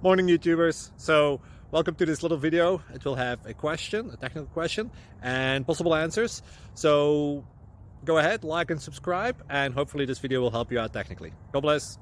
Morning YouTubers. So welcome to this little video. It will have a question, a technical question, and possible answers. So go ahead, like and subscribe, and hopefully this video will help you out technically. God bless.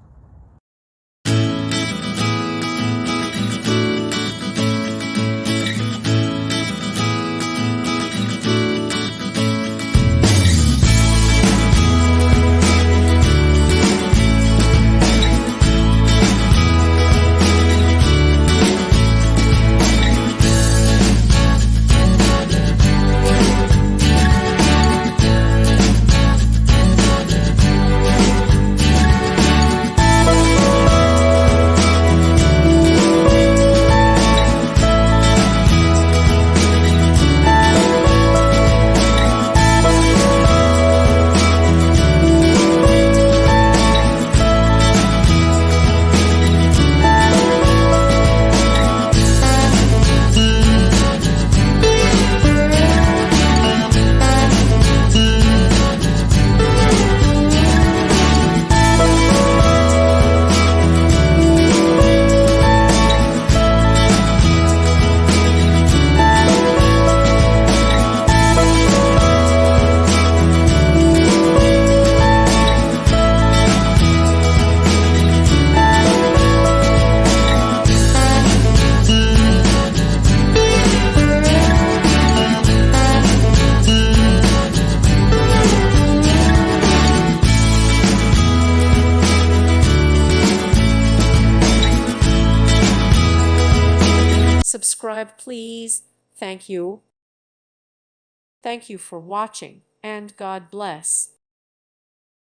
Subscribe, please. Thank you. Thank you for watching, and God bless.